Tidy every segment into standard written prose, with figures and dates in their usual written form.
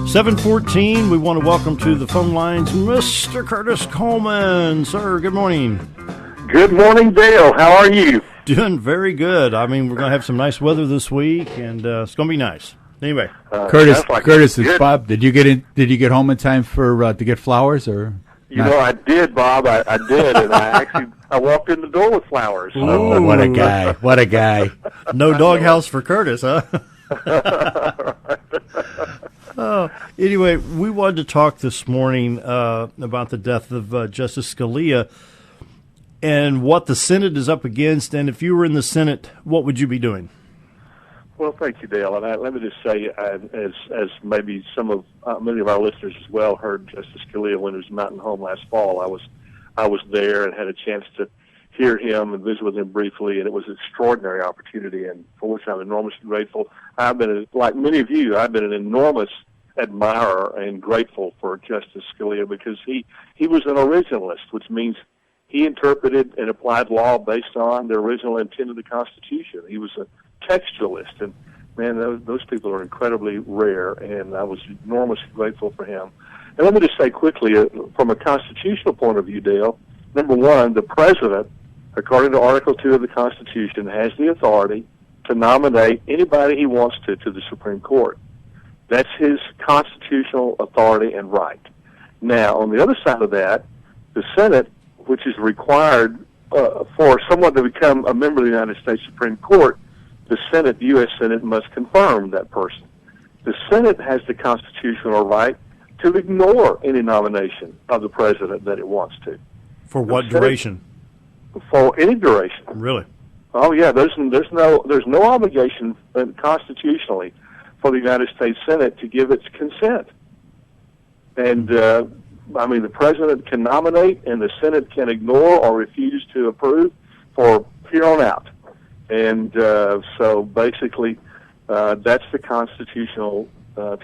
7:14. We want to welcome to the phone lines Mr. Curtis Coleman. Sir, good morning. Good morning, Dale. How are you? Doing very good. I mean, we're going to have some nice weather this week, and it's going to be nice. Anyway, Curtis, it's Bob. Did you get home in time for to get flowers, or? You know, I did, Bob. I did, and I walked in the door with flowers. Oh, what a guy! What a guy! No doghouse for Curtis, huh? Anyway, we wanted to talk this morning about the death of Justice Scalia and what the Senate is up against. And if you were in the Senate, what would you be doing? Well, thank you, Dale. And let me just say, as maybe many of our listeners as well heard Justice Scalia when he was mountain home last fall. I was there and had a chance to hear him and visit with him briefly, and it was an extraordinary opportunity, and for which I'm enormously grateful. I've been, like many of you, I've been an enormous admirer and grateful for Justice Scalia because he was an originalist, which means he interpreted and applied law based on the original intent of the Constitution. He was a textualist, and man, those people are incredibly rare, and I was enormously grateful for him. And let me just say quickly, from a constitutional point of view, Dale, number one, the president, according to Article 2 of the Constitution, has the authority to nominate anybody he wants to the Supreme Court. That's his constitutional authority and right. Now, on the other side of that, the Senate, which is required for someone to become a member of the United States Supreme Court, the Senate, the U.S. Senate, must confirm that person. The Senate has the constitutional right to ignore any nomination of the president that it wants to. For what duration? For any duration. Really? Oh yeah. There's no obligation constitutionally for the United States Senate to give its consent. And the president can nominate, and the Senate can ignore or refuse to approve for here on out. And so basically, that's the constitutional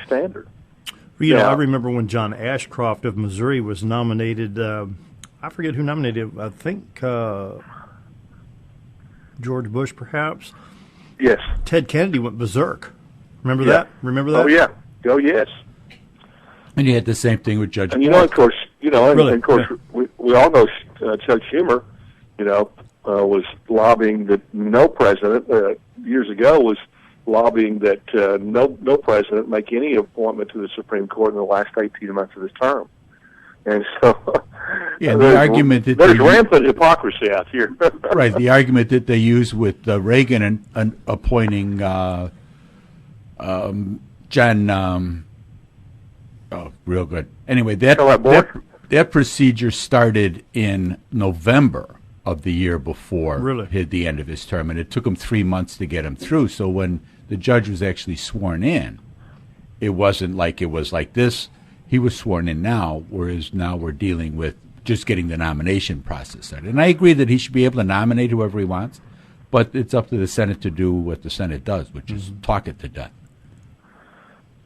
standard. Well, you know, I remember when John Ashcroft of Missouri was nominated. I forget who nominated him. I think George Bush, perhaps. Yes. Ted Kennedy went berserk. Remember that? Remember that? Oh yeah. Oh yes. And you had the same thing with Judge. And you know, of course, Really? and of course, we all know Chuck Schumer, was lobbying that no president years ago was lobbying that no president make any appointment to the Supreme Court in the last 18 months of his term. And so, the argument that there's rampant hypocrisy out here. Right, the argument that they use with Reagan and appointing John. Real good. Anyway, that procedure started in November of the year before the end of his term, and it took him 3 months to get him through. So when the judge was actually sworn in, it wasn't like it was like this. He was sworn in now, whereas now we're dealing with just getting the nomination process started. And I agree that he should be able to nominate whoever he wants, but it's up to the Senate to do what the Senate does, which is talk it to death.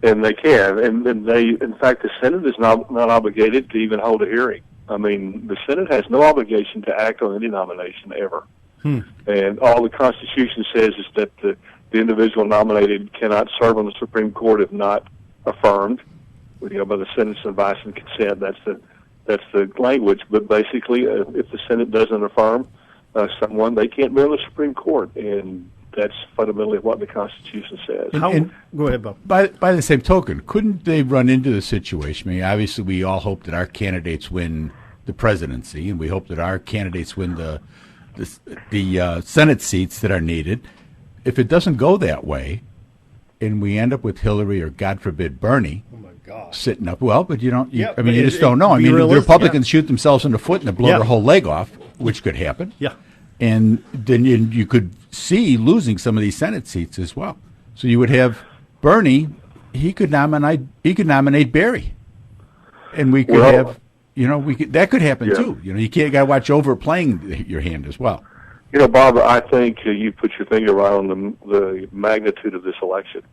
And they can, and they, in fact, the Senate is not obligated to even hold a hearing. I mean, the Senate has no obligation to act on any nomination ever. And all the Constitution says is that the individual nominated cannot serve on the Supreme Court if not affirmed, by the Senate's advice and consent. That's the language. But basically, if the Senate doesn't affirm someone, they can't be on the Supreme Court, and that's fundamentally what the Constitution says. Go ahead, Bob. By the same token, couldn't they run into the situation? I mean, obviously, we all hope that our candidates win the presidency, and we hope that our candidates win the Senate seats that are needed. If it doesn't go that way, and we end up with Hillary or, God forbid, Bernie sitting up, but you just don't know. I mean, the Republicans shoot themselves in the foot and they blow their whole leg off, which could happen. Yeah. And then you could see losing some of these Senate seats as well. So you would have Bernie. He could nominate Barry, and we could have. That could happen too. You got to watch overplaying your hand as well. Bob, I think you put your finger right on the magnitude of this election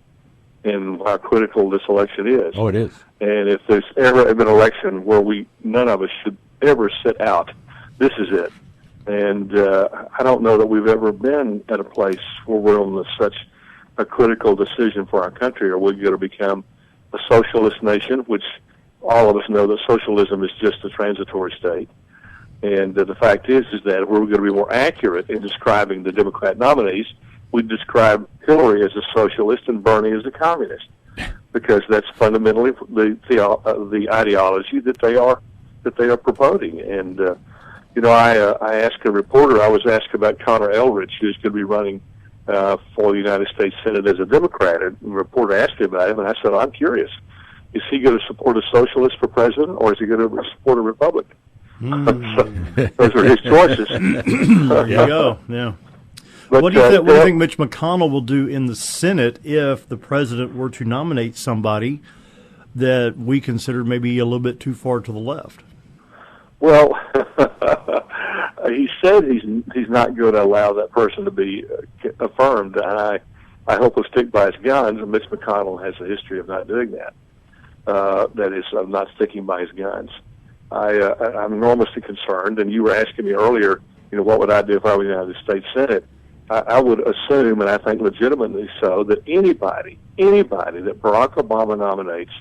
and how critical this election is. Oh, it is. And if there's ever been an election where none of us should ever sit out, this is it. And I don't know that we've ever been at a place where we're on such a critical decision for our country. Are we going to become a socialist nation, which all of us know that socialism is just a transitory state. And the fact is that if we're going to be more accurate in describing the Democrat nominees, we describe Hillary as a socialist and Bernie as a communist, because that's fundamentally the ideology that they are promoting. And I asked a reporter. I was asked about Connor Eldridge, who's going to be running for the United States Senate as a Democrat. And the reporter asked me about him, and I said, I'm curious. Is he going to support a socialist for president, or is he going to support a Republican? So, those are his choices. There you go. Yeah. But, what do you think Mitch McConnell will do in the Senate if the president were to nominate somebody that we consider maybe a little bit too far to the left? Well, he said he's not going to allow that person to be affirmed, and I hope he'll stick by his guns. And Mitch McConnell has a history of not doing that. That is, of not sticking by his guns. I'm enormously concerned, and you were asking me earlier, what would I do if I were in the United States Senate? I would assume, and I think legitimately so, that anybody that Barack Obama nominates,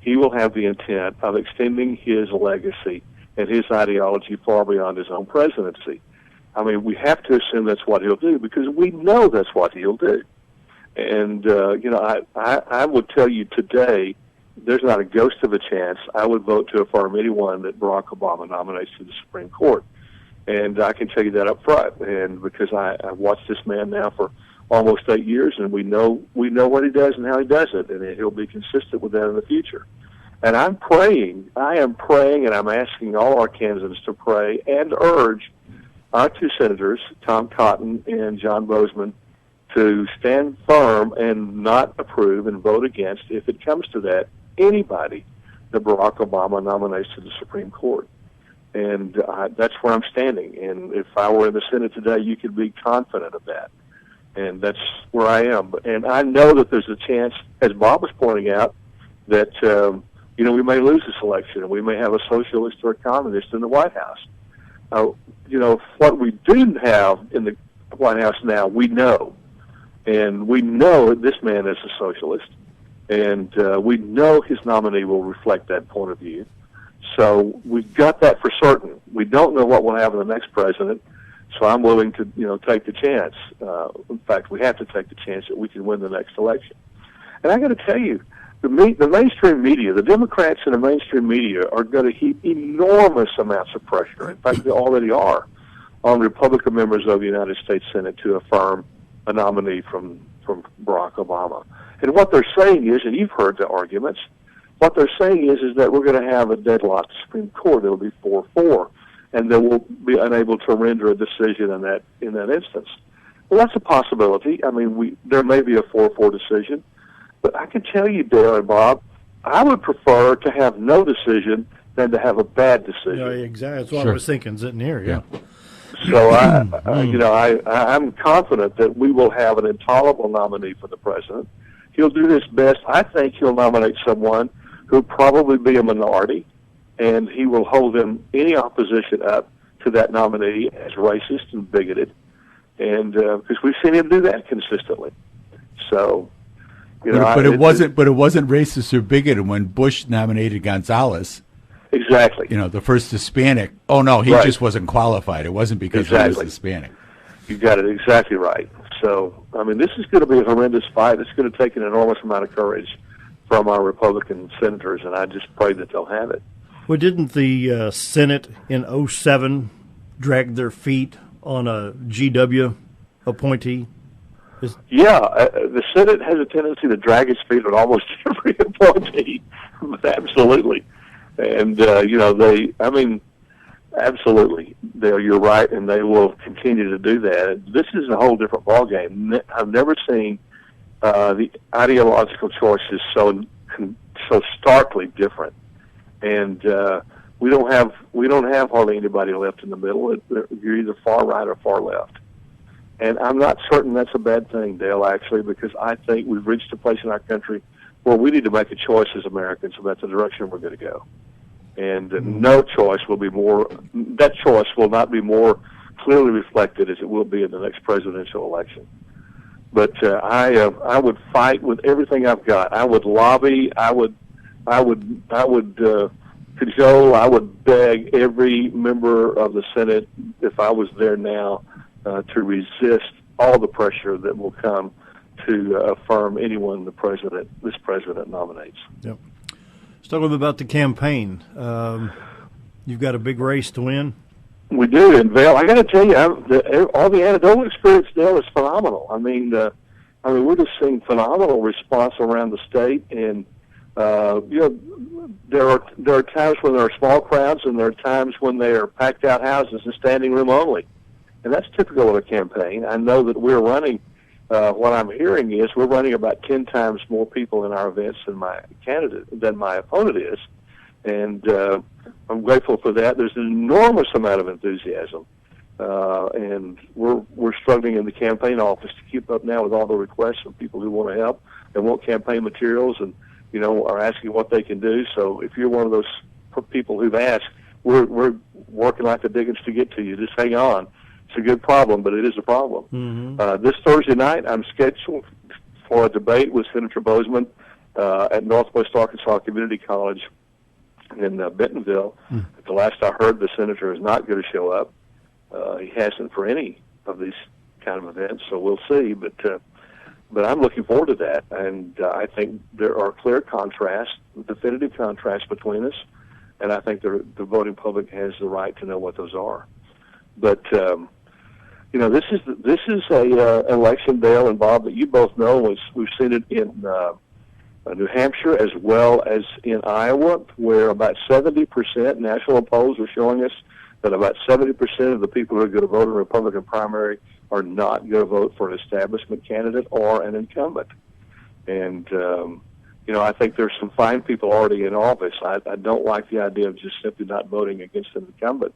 he will have the intent of extending his legacy and his ideology far beyond his own presidency. I mean, we have to assume that's what he'll do, because we know that's what he'll do. And, I would tell you today, there's not a ghost of a chance I would vote to affirm anyone that Barack Obama nominates to the Supreme Court. And I can tell you that up front, and because I've watched this man now for almost 8 years, and we know what he does and how he does it, and he'll be consistent with that in the future. And I am praying, and I'm asking all our candidates to pray and urge our two senators, Tom Cotton and John Bozeman, to stand firm and not approve and vote against, if it comes to that, anybody that Barack Obama nominates to the Supreme Court. And that's where I'm standing. And if I were in the Senate today, you could be confident of that. And that's where I am. And I know that there's a chance, as Bob was pointing out, that we may lose this election, and we may have a socialist or a communist in the White House. What we do have in the White House now, we know. And we know this man is a socialist. And we know his nominee will reflect that point of view. So we've got that for certain. We don't know what will happen to the next president, so I'm willing to, take the chance. In fact, we have to take the chance that we can win the next election. And I got to tell you, the mainstream media, the Democrats in the mainstream media, are going to heap enormous amounts of pressure. In fact, they already are on Republican members of the United States Senate to affirm a nominee from Barack Obama. And what they're saying is, and you've heard the arguments, what they're saying is that we're going to have a deadlocked Supreme Court. It'll be 4-4, and they will be unable to render a decision in that instance. Well, that's a possibility. I mean, there may be a 4-4 decision, but I can tell you, Dale and Bob, I would prefer to have no decision than to have a bad decision. Yeah, exactly. That's what I was thinking, sitting here. Yeah. So I'm confident that we will have an intolerable nominee for the president. He'll do his best. I think he'll nominate someone who'll probably be a minority, and he will hold any opposition up to that nominee as racist and bigoted, and because we've seen him do that consistently. So, but it wasn't racist or bigoted when Bush nominated Gonzalez. Exactly. The first Hispanic. Oh no, he just wasn't qualified. It wasn't because he was Hispanic. You got it exactly right. So, I mean, this is going to be a horrendous fight. It's going to take an enormous amount of courage from our Republican senators, and I just pray that they'll have it. Well, didn't the Senate in 2007 drag their feet on a GW appointee? The Senate has a tendency to drag its feet on almost every appointee, absolutely. And, absolutely. You're right, and they will continue to do that. This is a whole different ballgame. I've never seen the ideological choices so starkly different, and we don't have hardly anybody left in the middle. You're either far right or far left, and I'm not certain that's a bad thing, Dale. Actually, because I think we've reached a place in our country where we need to make a choice as Americans about the direction we're going to go, and no choice will be more. That choice will not be more clearly reflected as it will be in the next presidential election. But I would fight with everything I've got. I would lobby. I would cajole. I would beg every member of the Senate, if I was there now, to resist all the pressure that will come to affirm anyone this president nominates. Yep. Let's talk a little bit about the campaign. You've got a big race to win. We do, and Val, I got to tell you, all the anecdotal experience there is phenomenal. I mean, we're just seeing phenomenal response around the state, and there are times when there are small crowds, and there are times when they are packed out houses and standing room only, and that's typical of a campaign. I know that we're running. What I'm hearing is we're running about 10 times more people in our events than my opponent is, and I'm grateful for that. There's an enormous amount of enthusiasm, and we're struggling in the campaign office to keep up now with all the requests from people who want to help and want campaign materials, and are asking what they can do. So if you're one of those people who've asked, we're working like the diggins to get to you. Just hang on. It's a good problem, but it is a problem. Mm-hmm. This Thursday night, I'm scheduled for a debate with Senator Bozeman at Northwest Arkansas Community College in Bentonville. The last I heard, the senator is not going to show up. He hasn't for any of these kind of events, so we'll see. But I'm looking forward to that, and I think there are clear contrasts, definitive contrasts between us, and I think the voting public has the right to know what those are. But this is a election, Dale and Bob, that you both know. We've seen it in New Hampshire as well as in Iowa, where about 70%, national polls are showing us that about 70% of the people who are going to vote in a Republican primary are not going to vote for an establishment candidate or an incumbent. And, I think there's some fine people already in office. I don't like the idea of just simply not voting against an incumbent.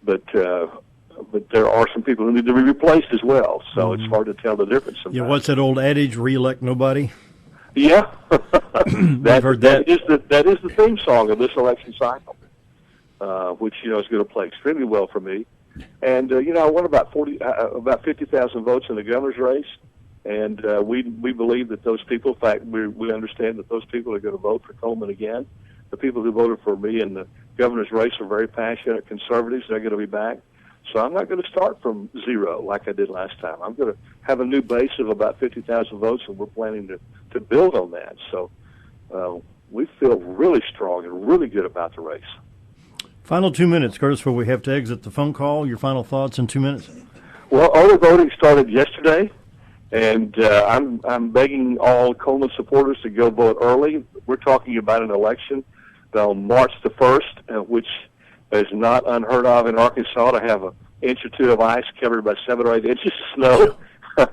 But there are some people who need to be replaced as well, so it's hard to tell the difference sometimes. Yeah, what's that old adage, re-elect nobody? Yeah, heard that. That is the theme song of this election cycle, which is going to play extremely well for me. And I won about 50,000 votes in the governor's race, and we believe that those people, in fact, we understand that those people are going to vote for Coleman again. The people who voted for me in the governor's race are very passionate conservatives. They're going to be back. So I'm not going to start from zero like I did last time. I'm going to have a new base of about 50,000 votes, and we're planning to build on that. So we feel really strong and really good about the race. Final 2 minutes, Curtis, before we have to exit the phone call. Your final thoughts in 2 minutes? Well, early voting started yesterday, and I'm begging all Coleman supporters to go vote early. We're talking about an election on March the 1st, which is not unheard of in Arkansas to have an inch or two of ice covered by 7 or 8 inches of snow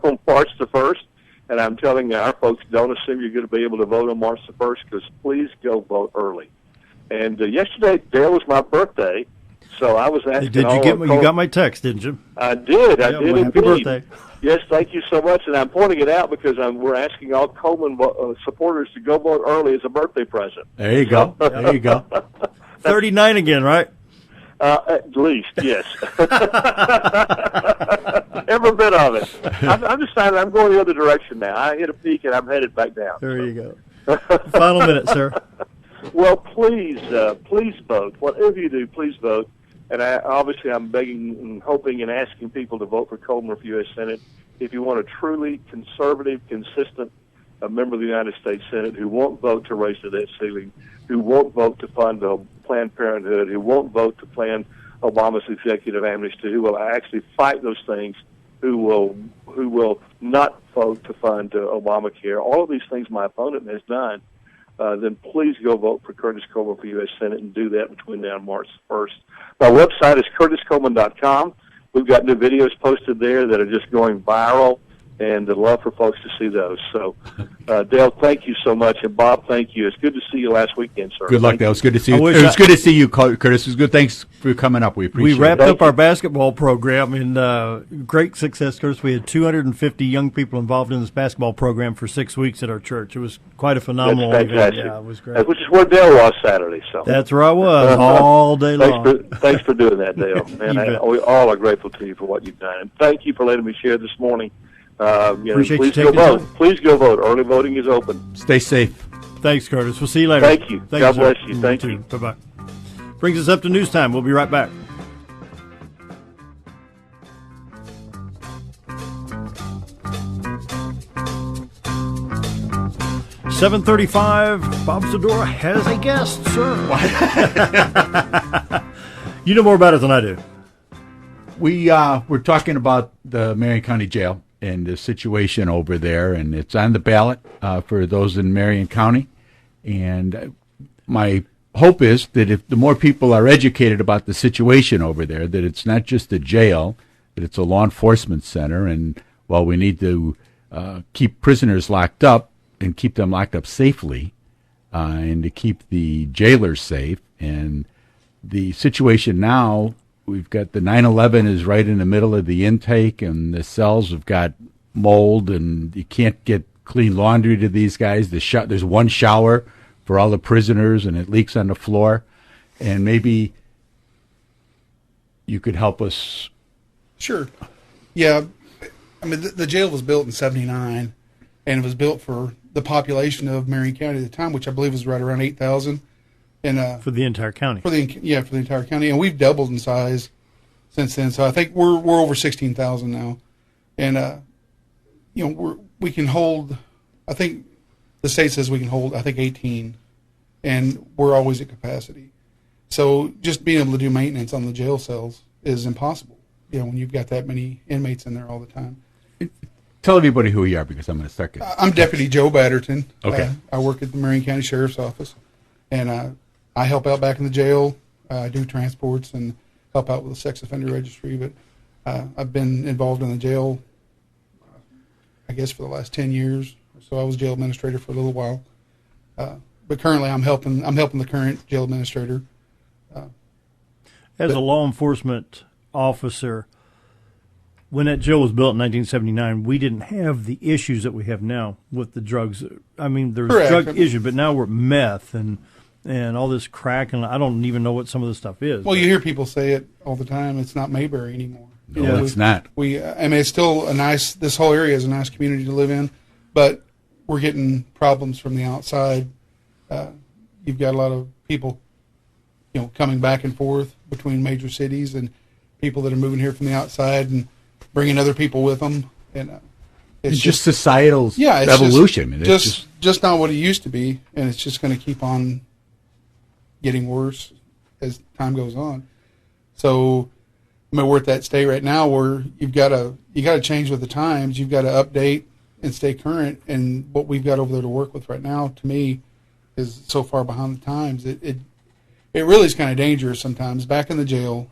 on March the 1st. And I'm telling our folks, don't assume you're going to be able to vote on March the 1st, because please go vote early. And yesterday, Dale, was my birthday, so I was asking. Did you get? You got my text, didn't you? I did. I did. Well, happy birthday! Yes, thank you so much. And I'm pointing it out because we're asking all Coleman supporters to go vote early as a birthday present. There you go. There you go. 39 again, right? At least, yes. Every bit of it. I'm deciding I'm going the other direction now. I hit a peak and I'm headed back down. There you go. Final minute, sir. Well, please vote. Whatever you do, please vote. And obviously I'm begging and hoping and asking people to vote for Coleman for U.S. Senate. If you want a truly conservative, consistent member of the United States Senate who won't vote to raise the debt ceiling, who won't vote to fund Planned Parenthood, who won't vote to plan Obama's executive amnesty, who will actually fight those things, who will not vote to fund Obamacare, all of these things my opponent has done, then please go vote for Curtis Coleman for U.S. Senate and do that between now and March 1st. My website is curtiscoleman.com. We've got new videos posted there that are just going viral, and I'd love for folks to see those. So, Dale, thank you so much, and Bob, thank you. It's good to see you last weekend, sir. Good luck, Dale. It's good to see you. It was good to see you, Curtis. It was good. Thanks for coming up. We appreciate it. We wrapped up our basketball program in great success, Curtis. We had 250 young people involved in this basketball program for 6 weeks at our church. It was quite a phenomenal event. Yeah, it was great. Which is where Dale was Saturday. So that's where I was all day long. Thanks for doing that, Dale. Man, we all are grateful to you for what you've done. And thank you for letting me share this morning Please go vote. Please go vote. Early voting is open. Stay safe. Thanks, Curtis. We'll see you later. Thank you. God bless you. Thank you. Bye-bye. Brings us up to news time. We'll be right back. $7:35. Bob Zadora has a guest, sir. You know more about it than I do. We're talking about the Marion County Jail and the situation over there, and it's on the ballot for those in Marion County. And my hope is that if the more people are educated about the situation over there, that it's not just a jail, that it's a law enforcement center. And while we need to keep prisoners locked up and keep them locked up safely, and to keep the jailers safe, and the situation now, we've got the 9/11 is right in the middle of the intake, and the cells have got mold, and you can't get clean laundry to these guys. There's one shower for all the prisoners, and it leaks on the floor. And maybe you could help us. Sure. Yeah. I mean, the jail was built in 1979, and it was built for the population of Marion County at the time, which I believe was right around 8,000. And for the entire county. For the entire county, and we've doubled in size since then. So I think we're over 16,000 now, and we can hold. I think the state says we can hold, I think, 18, and we're always at capacity. So just being able to do maintenance on the jail cells is impossible. When you've got that many inmates in there all the time. Tell everybody who you are, because I'm going to start. I'm Deputy Joe Batterton. Okay. I work at the Marion County Sheriff's Office, and I help out back in the jail. I do transports and help out with the sex offender registry. But I've been involved in the jail, I guess, for the last 10 years. So I was jail administrator for a little while. But currently, I'm helping the current jail administrator. As a law enforcement officer, when that jail was built in 1979, we didn't have the issues that we have now with the drugs. I mean, there's drug issues, but now we're meth and all this crack, and I don't even know what some of this stuff is. Well, you hear people say it all the time. It's not Mayberry anymore. No, it's not. I mean, it's still this whole area is a nice community to live in, but we're getting problems from the outside. You've got a lot of people, coming back and forth between major cities, and people that are moving here from the outside and bringing other people with them. And it's just societal evolution. It's just not what it used to be, and it's just going to keep on getting worse as time goes on. So, we're at that state right now where you got to change with the times. You've got to update and stay current. And what we've got over there to work with right now, to me, is so far behind the times. It really is kind of dangerous sometimes. Back in the jail,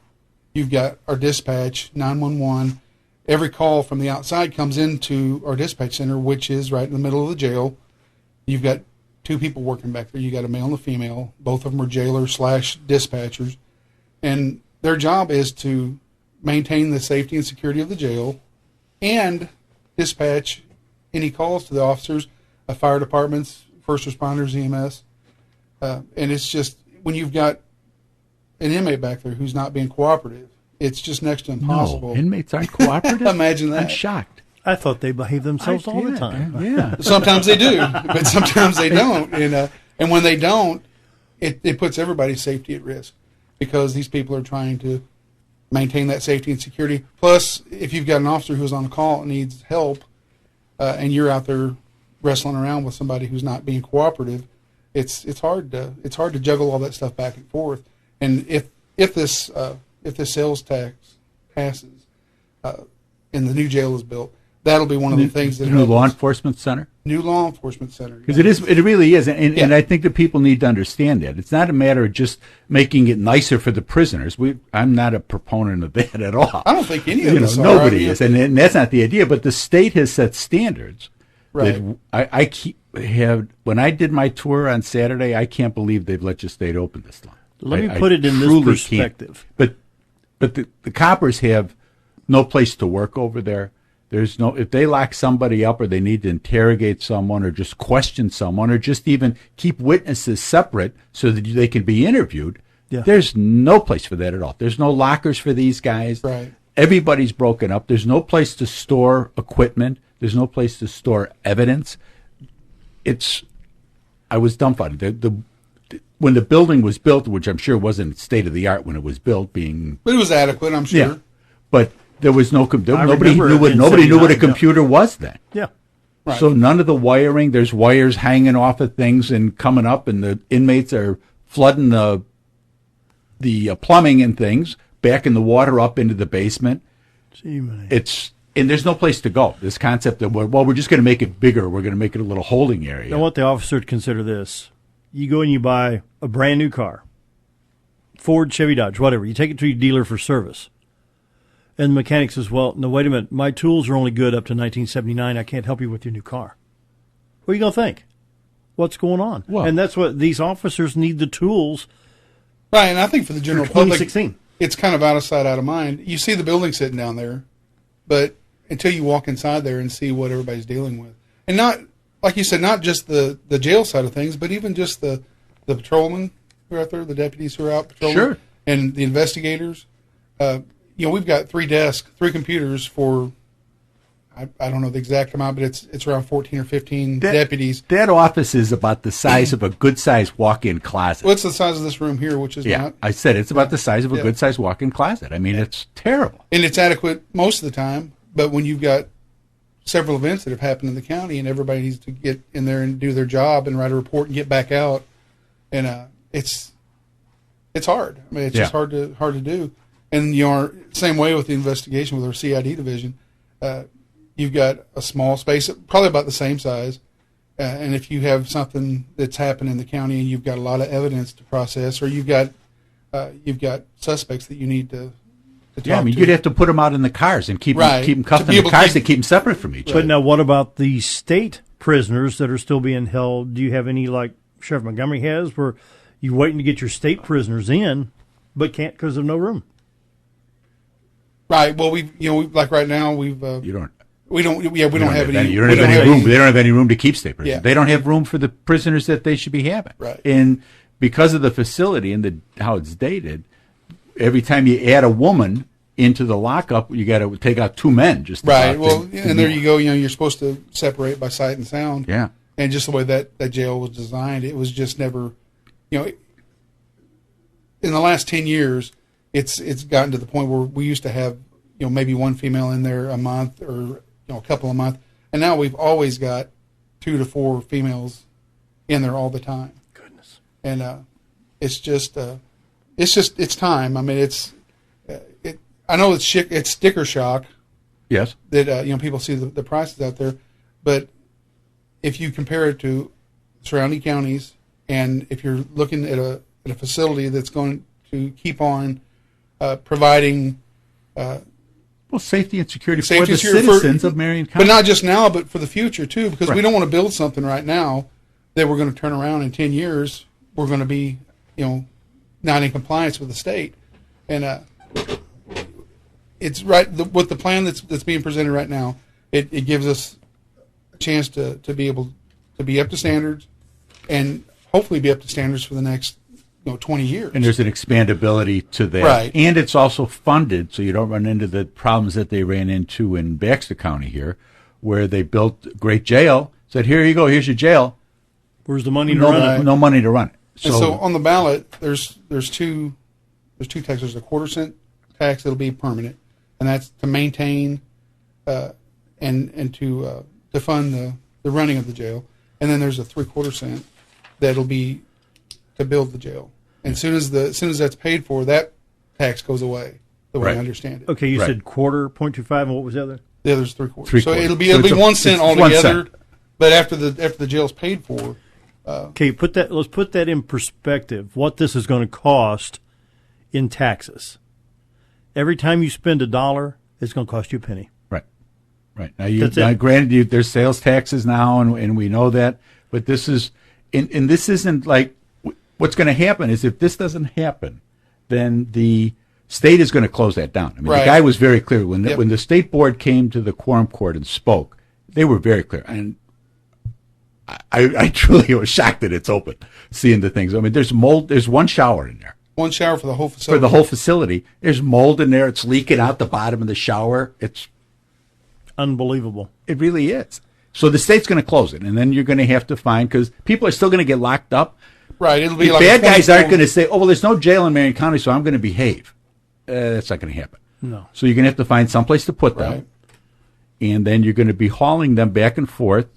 you've got our dispatch, 911. Every call from the outside comes into our dispatch center, which is right in the middle of the jail. You've got two people working back there. You got a male and a female. Both of them are jailers / dispatchers, and their job is to maintain the safety and security of the jail and dispatch any calls to the officers, fire departments, first responders, EMS. And it's just, when you've got an inmate back there who's not being cooperative, it's just next to impossible. No, inmates aren't cooperative? Imagine that. I'm shocked. I thought they behave themselves all the time. Yeah. Sometimes they do, but sometimes they don't. And when they don't, it puts everybody's safety at risk, because these people are trying to maintain that safety and security. Plus, if you've got an officer who's on a call and needs help, and you're out there wrestling around with somebody who's not being cooperative, it's hard to juggle all that stuff back and forth. And if this sales tax passes, and the new jail is built, that'll be one of the things that new law enforcement center. New law enforcement center, because it really is, and I think that people need to understand that it's not a matter of just making it nicer for the prisoners. I'm not a proponent of that at all. I don't think any of us are. Nobody is, and that's not the idea. But the state has set standards. Right. That when I did my tour on Saturday, I can't believe they've let your state open this long. Let me put it in this perspective. But the coppers have no place to work over there. If they lock somebody up, or they need to interrogate someone, or just question someone, or just even keep witnesses separate so that they can be interviewed, there's no place for that at all. There's no lockers for these guys. Right. Everybody's broken up. There's no place to store equipment. There's no place to store evidence. I was dumbfounded. When the building was built, which I'm sure wasn't state of the art when it was built, but it was adequate, I'm sure. Yeah, but there was nobody knew what a computer was then. Yeah. Right. So none of the wiring, there's wires hanging off of things and coming up, and the inmates are flooding the plumbing and things, backing the water up into the basement. And there's no place to go. This concept that, we're just going to make it bigger. We're going to make it a little holding area. I want the officer to consider this. You go and you buy a brand new car, Ford, Chevy, Dodge, whatever. You take it to your dealer for service. And the mechanic says, well, no, wait a minute. My tools are only good up to 1979. I can't help you with your new car. What are you going to think? What's going on? Well, and that's what these officers need, the tools. Right, and I think for the general public, 2016. It's kind of out of sight, out of mind. You see the building sitting down there, but until you walk inside there and see what everybody's dealing with. And not, like you said, not just the jail side of things, but even just the patrolmen who are out there, the deputies who are out patrolling, sure, and the investigators. We've got 3 desks, 3 computers for, I don't know the exact amount, but it's around 14 or 15 deputies. That office is about the size of a good-sized walk-in closet. Well, it's the size of this room here, which is not. I said it's about the size of a good-sized walk-in closet. I mean, it's terrible. And it's adequate most of the time, but when you've got several events that have happened in the county and everybody needs to get in there and do their job and write a report and get back out, and it's hard. I mean, it's just hard to do. And same way with the investigation with our CID division, you've got a small space, probably about the same size. And if you have something that's happened in the county and you've got a lot of evidence to process, or you've got suspects that you need to talk to. You'd have to put them out in the cars and keep them cuffed in the cars to keep them separate from each other. But now, what about the state prisoners that are still being held? Do you have any, like Sheriff Montgomery has, where you're waiting to get your state prisoners in, but can't because of no room? Right. Well, like right now, we don't have any. You don't have any room. They don't have any room to keep state prisoners. Yeah. They don't have room for the prisoners that they should be having. Right. And because of the facility and how it's dated, every time you add a woman into the lockup, you got to take out 2 men. Just right. Well, and there you go. You're supposed to separate by sight and sound. Yeah. And just the way that jail was designed, it was just never. In the last 10 years. It's gotten to the point where we used to have, maybe 1 female in there a month or, a couple a month. And now we've always got 2 to 4 females in there all the time. Goodness. And it's time. I mean, I know it's sticker shock. Yes. That, people see the prices out there. But if you compare it to surrounding counties, and if you're looking at a facility that's going to keep on providing safety and security for the citizens of Marion County. But not just now, but for the future, too, because we don't want to build something right now that we're going to turn around in 10 years. We're going to be, not in compliance with the state. And it's right, with the plan that's being presented right now, it gives us a chance to be able to be up to standards and hopefully be up to standards for the next 20 years. And there's an expandability to that. Right. And it's also funded, so you don't run into the problems that they ran into in Baxter County here, where they built a great jail, said, here you go, here's your jail. Where's the money to run it? No money to run it. So on the ballot, there's two taxes. There's a quarter-cent tax that'll be permanent, and that's to maintain and to fund the running of the jail. And then there's a 3/4 cent that'll be to build the jail. And as soon as that's paid for, that tax goes away. The way I understand it. Okay, you said quarter, 0.25, and what was the other? The other's 3/4. So it'll be 1 cent altogether. But after the jail's paid for. Okay, let's put that in perspective. What this is going to cost in taxes. Every time you spend $1, it's going to cost you a penny. Right. Now, granted, there's sales taxes now, and we know that. But this is, and this isn't like, what's going to happen is if this doesn't happen, then the state is going to close that down. I mean, the guy was very clear. When the state board came to the quorum court and spoke, they were very clear. And I truly was shocked that it's open, seeing the things. I mean, there's mold. There's one shower in there. One shower for the whole facility. For the whole facility. There's mold in there. It's leaking out the bottom of the shower. Unbelievable. It really is. So the state's going to close it, and then you're going to have to find, because people are still going to get locked up. Right. It'll be the like bad guys aren't going to say, oh, well, there's no jail in Marion County, so I'm going to behave. That's not going to happen. No. So you're going to have to find someplace to put them, and then you're going to be hauling them back and forth.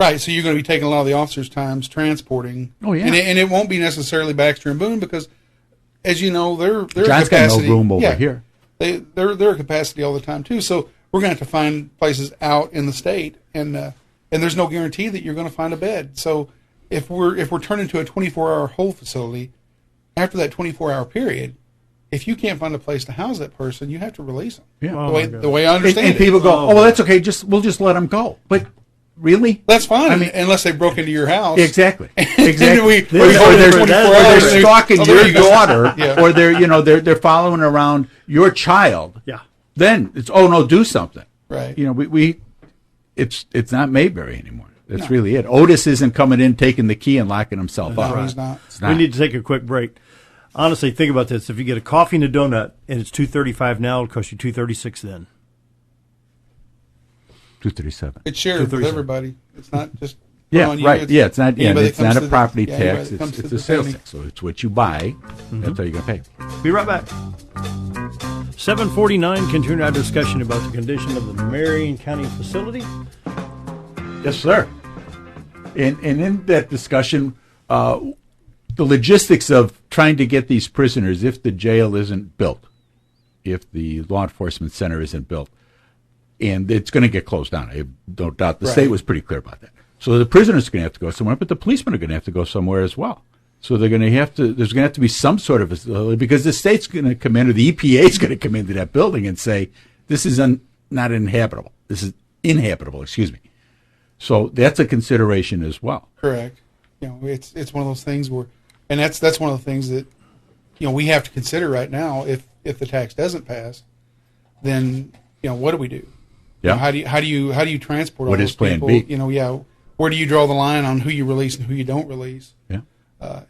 Right, so you're going to be taking a lot of the officers' times transporting. Oh, yeah. And it won't be necessarily Baxter and Boone because, as you know, they're John's capacity. got no room over here. They're a capacity all the time, too. So we're going to have to find places out in the state, and there's no guarantee that you're going to find a bed. So if we're turning to a 24-hour hold facility, after that 24-hour period, if you can't find a place to house that person, you have to release them. Yeah. The way I understand it. And people go, oh, well, that's okay. We'll just let them go. But really? That's fine. I mean, unless they broke into your house. Exactly. Or they're stalking your daughter, or they're following around your child. Yeah. Then it's no, do something. Right. It's not Mayberry anymore. That's really it. Otis isn't coming in, taking the key, and locking himself up. No, he's not. We need to take a quick break. Honestly, think about this. If you get a coffee and a donut, and it's $2.35 now, it'll cost you $2.36 then. $2.37. It's shared with everybody. It's not just on you. Right. It's not. Yeah, it's not a property tax. It's a sales tax. So it's what you buy. That's how you're going to pay. Be right back. 7:49. Continue our discussion about the condition of the Marion County facility. Yes, sir. And in that discussion, the logistics of trying to get these prisoners, if the jail isn't built, if the law enforcement center isn't built, and it's going to get closed down. I have no doubt the state was pretty clear about that. So the prisoners are going to have to go somewhere, but the policemen are going to have to go somewhere as well. So they're going to have to. There's going to have to be some sort of facility because the state's going to come in, or the EPA is going to come into that building and say, "This is not inhabitable. This is inhabitable." Excuse me. So that's a consideration as well. Correct. It's one of those things where, and that's one of the things that we have to consider right now. If the tax doesn't pass, then what do we do? Yeah. How do you transport all what those is Plan people? B? Where do you draw the line on who you release and who you don't release? Yeah.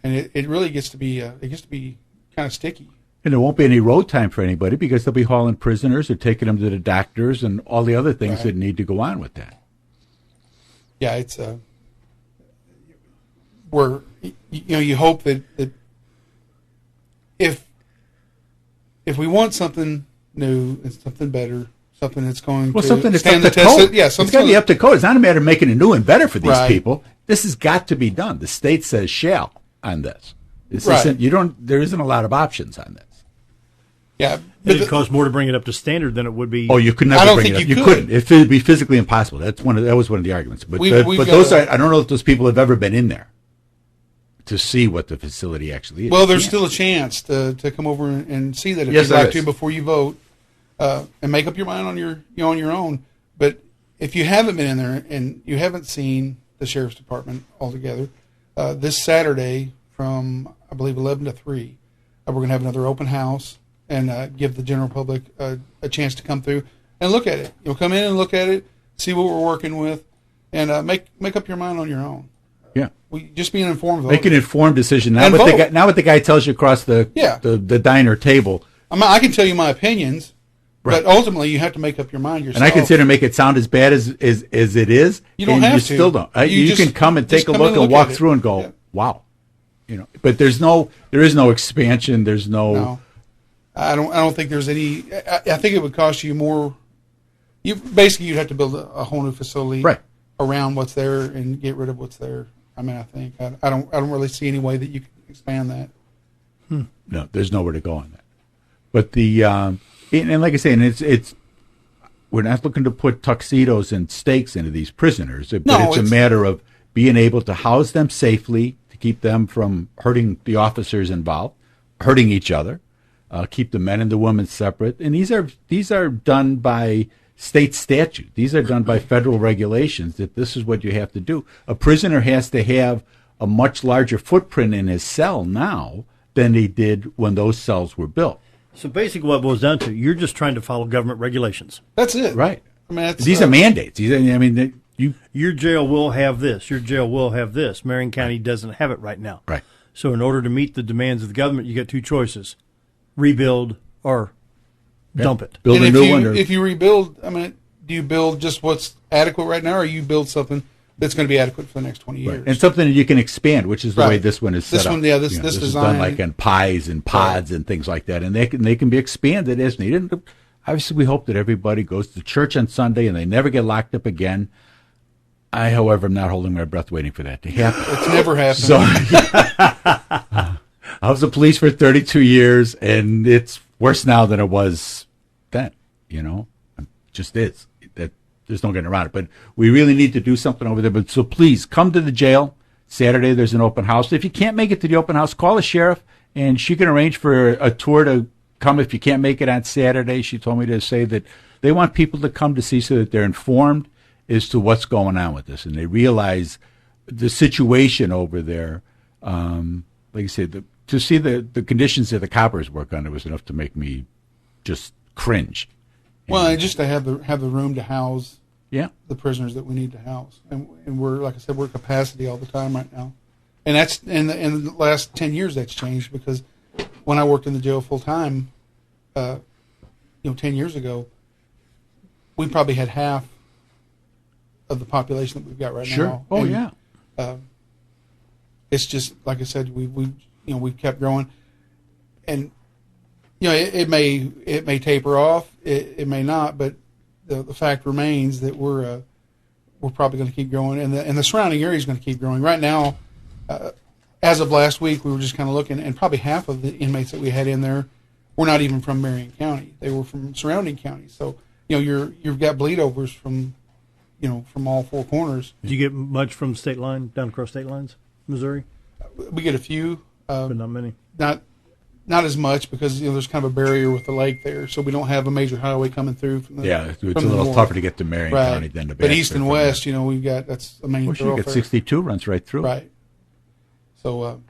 And it really gets to be kind of sticky. And there won't be any road time for anybody because they'll be hauling prisoners or taking them to the doctors and all the other things that need to go on with that. Yeah, it's where you hope that if we want something new and something better, something that's going to stand the test. It's got to be up to code. It's not a matter of making it new and better for these people. This has got to be done. The state says shall on this. There isn't a lot of options on this. Yeah, it costs more to bring it up to standard than it would be. Oh, you could never bring it up. You couldn't. It would be physically impossible. That was one of the arguments. But I don't know if those people have ever been in there to see what the facility actually is. Well, there's still a chance to come over and see that if you'd like to before you vote, and make up your mind on your own. But if you haven't been in there and you haven't seen the sheriff's department altogether, this Saturday from I believe 11 to 3, we're going to have another open house and give the general public a chance to come through and look at it. You'll come in and look at it, see what we're working with, and make up your mind on your own. Yeah, just be an informed voter. Make an informed decision. Not what the guy tells you across the diner table. I can tell you my opinions, but ultimately you have to make up your mind yourself. And I consider make it sound as bad as it is. You don't have to. Still don't. You can come and take a look and walk through and go, wow. But there is no expansion. There's no. I don't think there's any. I think it would cost you more. You'd have to build a whole new facility around what's there and get rid of what's there. I mean, I don't really see any way that you can expand that. No, there's nowhere to go on that. But and like I say, and it's we're not looking to put tuxedos and stakes into these prisoners, but it's a matter of being able to house them safely, to keep them from hurting the officers involved, hurting each other, keep the men and the women separate. And these are done by state statute. These are done by federal regulations that this is what you have to do. A prisoner has to have a much larger footprint in his cell now than he did when those cells were built. So basically what it boils down to, you're just trying to follow government regulations. That's it. Right. I mean, these are mandates. Your jail will have this. Your jail will have this. Marion County doesn't have it right now. Right. So in order to meet the demands of the government, you get two choices: rebuild or dump it. Build a new one. If you rebuild, I mean, you build just what's adequate right now, or you build something that's going to be adequate for the next 20 years? Right. And something that you can expand, which is the way this one is set up. This design is done like in pies and pods and things like that, and they can be expanded as needed. And obviously, we hope that everybody goes to church on Sunday and they never get locked up again. I, however, am not holding my breath waiting for that to happen. It's never happened. So, I was the police for 32 years, and it's worse now than it was then. It just is. There's no getting around it. But we really need to do something over there. But so please come to the jail. Saturday there's an open house. If you can't make it to the open house, call the sheriff, and she can arrange for a tour to come if you can't make it on Saturday. She told me to say that they want people to come to see so that they're informed as to what's going on with this, and they realize the situation over there. Like I said, to see the conditions that the coppers work under was enough to make me just cringe. Well, and just to have the room to house the prisoners that we need to house, and we're, like I said, we're at capacity all the time right now, and that's in the last 10 years that's changed, because when I worked in the jail full time, 10 years ago, we probably had half of the population that we've got right now. Oh, and, yeah. It's just like I said, we've kept growing, and it may taper off, it may not, but the fact remains that we're probably going to keep growing, and the surrounding area is going to keep growing. Right now, as of last week, we were just kind of looking, and probably half of the inmates that we had in there were not even from Marion County; they were from surrounding counties. So you've got bleedovers from all four corners. Do you get much from state line, down across state lines, Missouri? We get a few, but not many. Not as much, because there's kind of a barrier with the lake there, so we don't have a major highway coming through. It's a little tougher to get to Marion County than to. But east and west, we've got, that's a main thoroughfare. You got 62 runs right through. Right. So,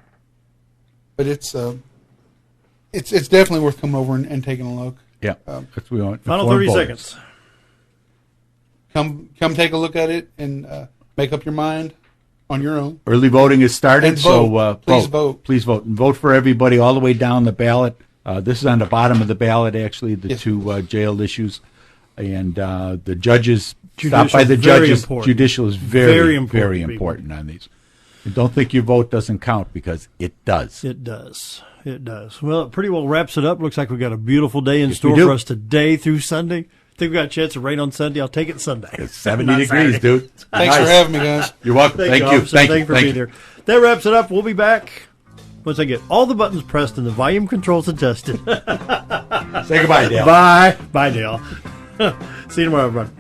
but it's definitely worth coming over and taking a look. Yeah. That's what we want. Final 30 seconds. Come take a look at it and make up your mind on your own. Early voting is started, and vote. So please vote. Please vote. And vote for everybody all the way down the ballot. This is on the bottom of the ballot, actually, the two jail issues. And the judges, stopped by the judges. Judicial is very important on these. And don't think your vote doesn't count, because it does. It does. It does. Well, it pretty well wraps it up. Looks like we've got a beautiful day in store for us today through Sunday. I think we got a chance of rain on Sunday. I'll take it Sunday. It's 70 degrees, Saturday. Dude. Thanks for having me, guys. You're welcome. Thank you. Thank you for being here. That wraps it up. We'll be back once I get all the buttons pressed and the volume controls adjusted. Say goodbye, Dale. Bye. Bye, Dale. See you tomorrow, everyone.